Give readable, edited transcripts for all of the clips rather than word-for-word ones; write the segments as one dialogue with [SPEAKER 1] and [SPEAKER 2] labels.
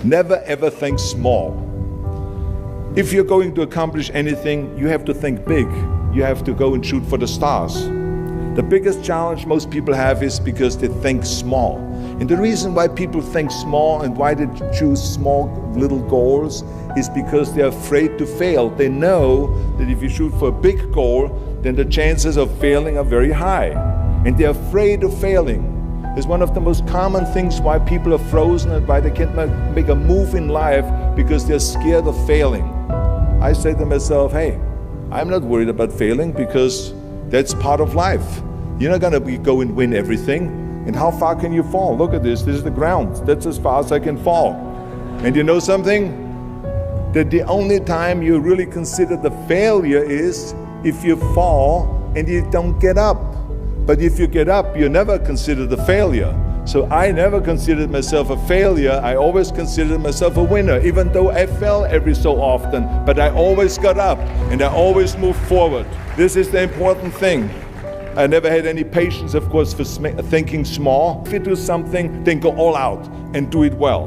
[SPEAKER 1] Never ever think small. If you're going to accomplish anything, you have to think big. You have to go and shoot for the stars. The biggest challenge most people have is because they think small. And the reason why people think small and why they choose small little goals is because they're afraid to fail. They know that if you shoot for a big goal, then the chances of failing are very high. And they're afraid of failing. It's one of the most common things why people are frozen and why they can't make a move in life, because they're scared of failing. I say to myself, hey, I'm not worried about failing because that's part of life. You're not gonna go and win everything. And how far can you fall? Look at this is the ground. That's as far as I can fall. And you know something? That the only time you really consider the failure is if you fall and you don't get up. But if you get up, you never consider the failure. So I never considered myself a failure. I always considered myself a winner, even though I fell every so often. But I always got up and I always moved forward. This is the important thing. I never had any patience, of course, for thinking small. If you do something, then go all out and do it well.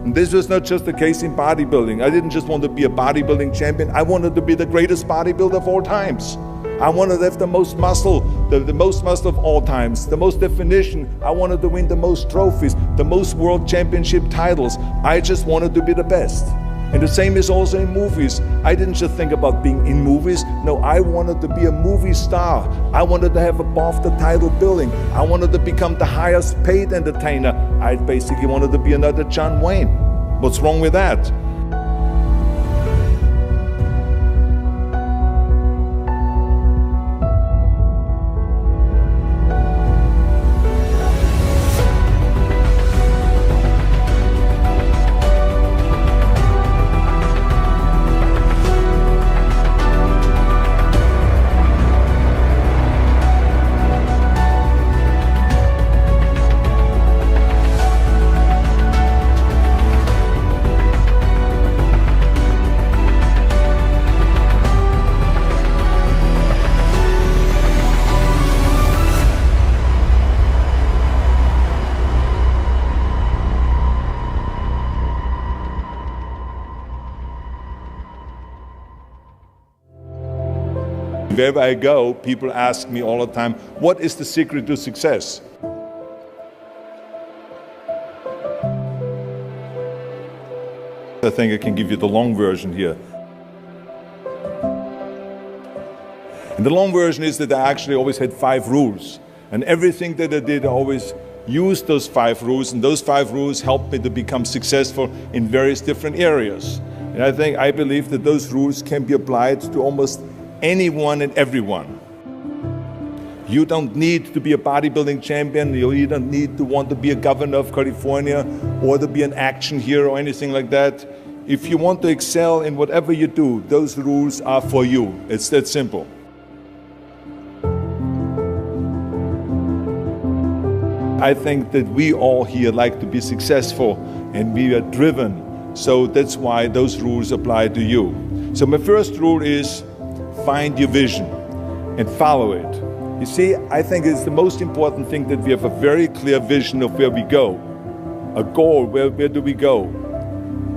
[SPEAKER 1] And this was not just the case in bodybuilding. I didn't just want to be a bodybuilding champion. I wanted to be the greatest bodybuilder of all times. I wanted to have the most muscle, the most muscle of all times, the most definition. I wanted to win the most trophies, the most world championship titles. I just wanted to be the best. And the same is also in movies. I didn't just think about being in movies. No, I wanted to be a movie star. I wanted to have above the title billing. I wanted to become the highest paid entertainer. I basically wanted to be another John Wayne. What's wrong with that? Wherever I go, people ask me all the time, what is the secret to success? I think I can give you the long version here. And the long version is that I actually always had 5 rules. And everything that I did, I always used those 5 rules. And those 5 rules helped me to become successful in various different areas. And I believe that those rules can be applied to almost anyone and everyone. You don't need to be a bodybuilding champion, you don't need to want to be a governor of California or to be an action hero or anything like that. If you want to excel in whatever you do, those rules are for you. It's that simple. I think that we all here like to be successful and we are driven. So that's why those rules apply to you. So my first rule is find your vision and follow it. You see, I think it's the most important thing that we have a very clear vision of where we go. A goal, where do we go?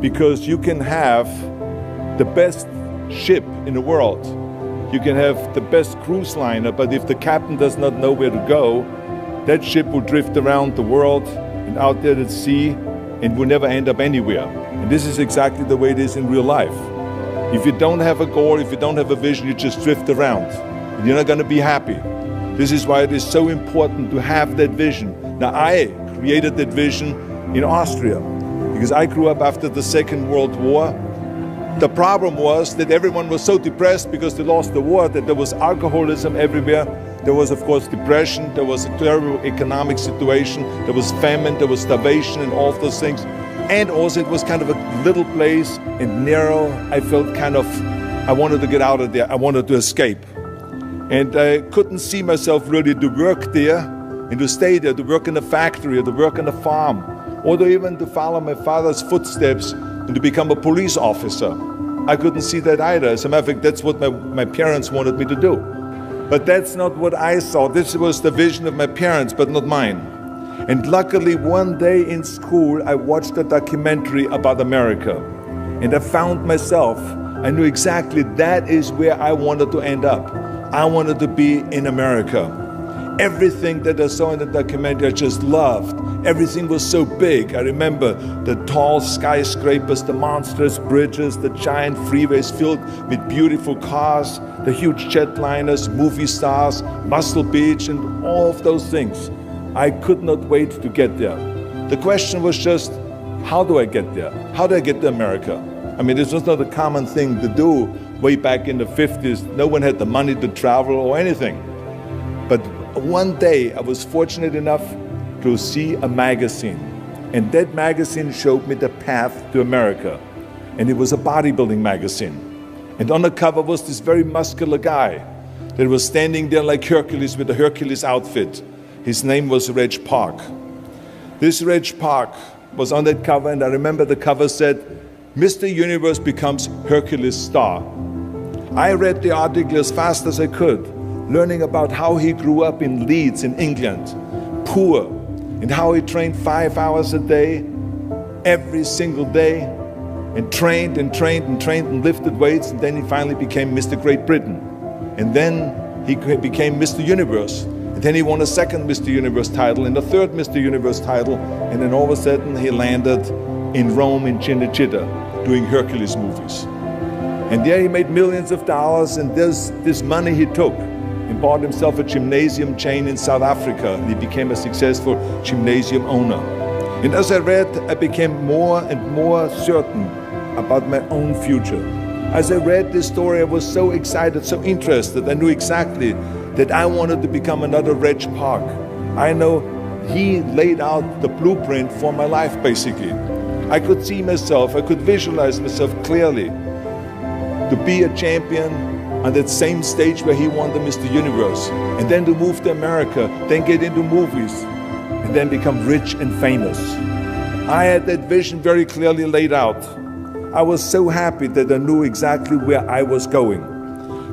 [SPEAKER 1] Because you can have the best ship in the world. You can have the best cruise liner, but if the captain does not know where to go, that ship will drift around the world and out there at sea and will never end up anywhere. And this is exactly the way it is in real life. If you don't have a goal, if you don't have a vision, you just drift around. And you're not going to be happy. This is why it is so important to have that vision. Now, I created that vision in Austria because I grew up after the Second World War. The problem was that everyone was so depressed because they lost the war that there was alcoholism everywhere. There was, of course, depression. There was a terrible economic situation. There was famine. There was starvation and all of those things. And also it was kind of a little place and narrow. I felt I wanted to get out of there. I wanted to escape. And I couldn't see myself really to work there and to stay there, to work in a factory or to work on a farm, or to even to follow my father's footsteps and to become a police officer. I couldn't see that either. As a matter of fact, that's what my parents wanted me to do. But that's not what I saw. This was the vision of my parents, but not mine. And luckily, one day in school, I watched a documentary about America. And I found myself, I knew exactly that is where I wanted to end up. I wanted to be in America. Everything that I saw in the documentary, I just loved. Everything was so big. I remember the tall skyscrapers, the monstrous bridges, the giant freeways filled with beautiful cars, the huge jetliners, movie stars, Muscle Beach, and all of those things. I could not wait to get there. The question was just, how do I get there? How do I get to America? I mean, this was not a common thing to do way back in the 50s. No one had the money to travel or anything. But one day I was fortunate enough to see a magazine. And that magazine showed me the path to America. And it was a bodybuilding magazine. And on the cover was this very muscular guy that was standing there like Hercules with a Hercules outfit. His name was Reg Park. This Reg Park was on that cover, and I remember the cover said, Mr. Universe becomes Hercules star. I read the article as fast as I could, learning about how he grew up in Leeds in England, poor, and how he trained 5 hours a day, every single day, and trained and trained and trained and lifted weights, and then he finally became Mr. Great Britain. And then he became Mr. Universe. And then he won a second Mr. Universe title and a third Mr. Universe title, and then all of a sudden he landed in Rome in Cinecittà doing Hercules movies. And there he made millions of dollars, and this money he took and bought himself a gymnasium chain in South Africa, and he became a successful gymnasium owner. And as I read, I became more and more certain about my own future. As I read this story, I was so excited, so interested. I knew exactly that I wanted to become another Reg Park. I know he laid out the blueprint for my life, basically. I could see myself, I could visualize myself clearly to be a champion on that same stage where he won the Mr. Universe, and then to move to America, then get into movies, and then become rich and famous. I had that vision very clearly laid out. I was so happy that I knew exactly where I was going.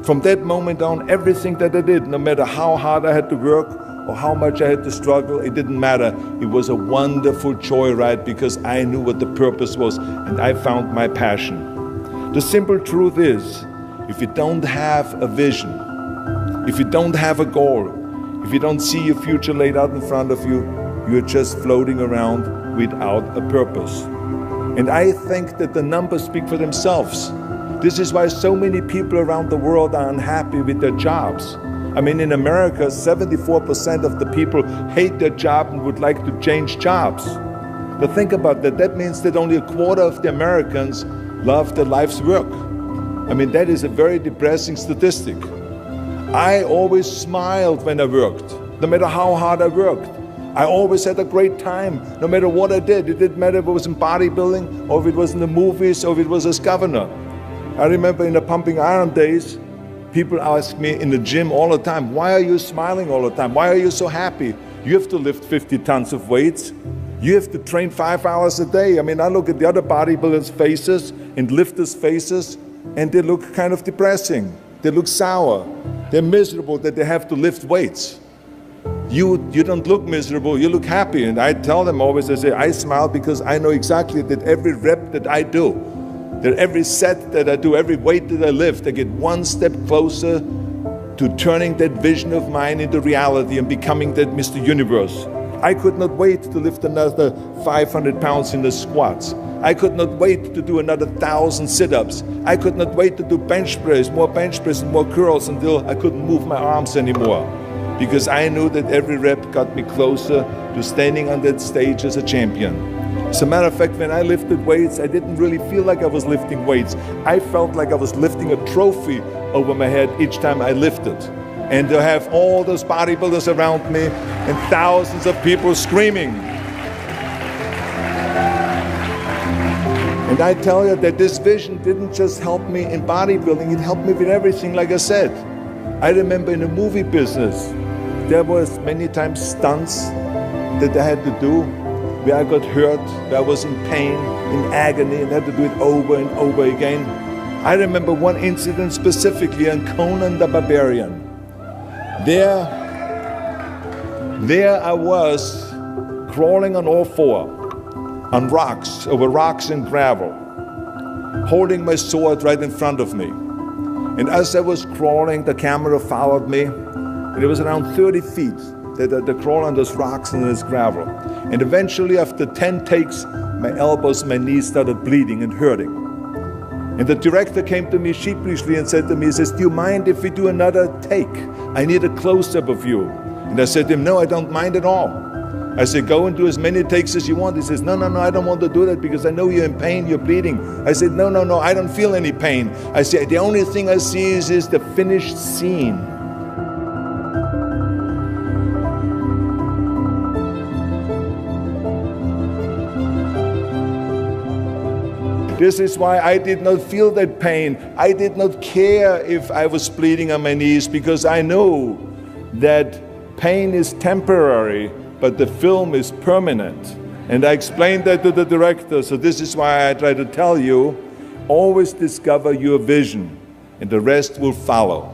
[SPEAKER 1] From that moment on, everything that I did, no matter how hard I had to work or how much I had to struggle, it didn't matter. It was a wonderful joyride because I knew what the purpose was, and I found my passion. The simple truth is, if you don't have a vision, if you don't have a goal, if you don't see your future laid out in front of you, you're just floating around without a purpose. And I think that the numbers speak for themselves. This is why so many people around the world are unhappy with their jobs. I mean, in America, 74% of the people hate their job and would like to change jobs. But think about that. That means that only a quarter of the Americans love their life's work. I mean, that is a very depressing statistic. I always smiled when I worked, no matter how hard I worked. I always had a great time, no matter what I did. It didn't matter if it was in bodybuilding, or if it was in the movies, or if it was as governor. I remember in the pumping iron days, people ask me in the gym all the time, why are you smiling all the time? Why are you so happy? You have to lift 50 tons of weights. You have to train 5 hours a day. I mean, I look at the other bodybuilders' faces and lifters' faces, and they look kind of depressing. They look sour. They're miserable that they have to lift weights. You don't look miserable, you look happy. And I tell them always, I say, I smile because I know exactly that every rep that I do, that every set that I do, every weight that I lift, I get one step closer to turning that vision of mine into reality and becoming that Mr. Universe. I could not wait to lift another 500 pounds in the squats. I could not wait to do another 1,000 sit-ups. I could not wait to do bench press and more curls until I couldn't move my arms anymore. Because I knew that every rep got me closer to standing on that stage as a champion. As a matter of fact, when I lifted weights, I didn't really feel like I was lifting weights. I felt like I was lifting a trophy over my head each time I lifted. And to have all those bodybuilders around me and thousands of people screaming. And I tell you that this vision didn't just help me in bodybuilding, it helped me with everything, like I said. I remember in the movie business, there was many times stunts that I had to do where I got hurt, where I was in pain, in agony, and had to do it over and over again. I remember one incident specifically on Conan the Barbarian. There I was crawling on all four, on rocks, over rocks and gravel, holding my sword right in front of me. And as I was crawling, the camera followed me, and it was around 30 feet, the crawl on those rocks and this gravel. And eventually, after 10 takes, my elbows, my knees started bleeding and hurting. And the director came to me sheepishly and said to me, he says, "Do you mind if we do another take? I need a close-up of you." And I said to him, "No, I don't mind at all." I said, "Go and do as many takes as you want." He says, no, I don't want to do that because I know you're in pain, you're bleeding." I said, no, I don't feel any pain. I said, "The only thing I see is the finished scene." This is why I did not feel that pain. I did not care if I was bleeding on my knees because I know that pain is temporary, but the film is permanent. And I explained that to the director, so this is why I try to tell you, always discover your vision, and the rest will follow.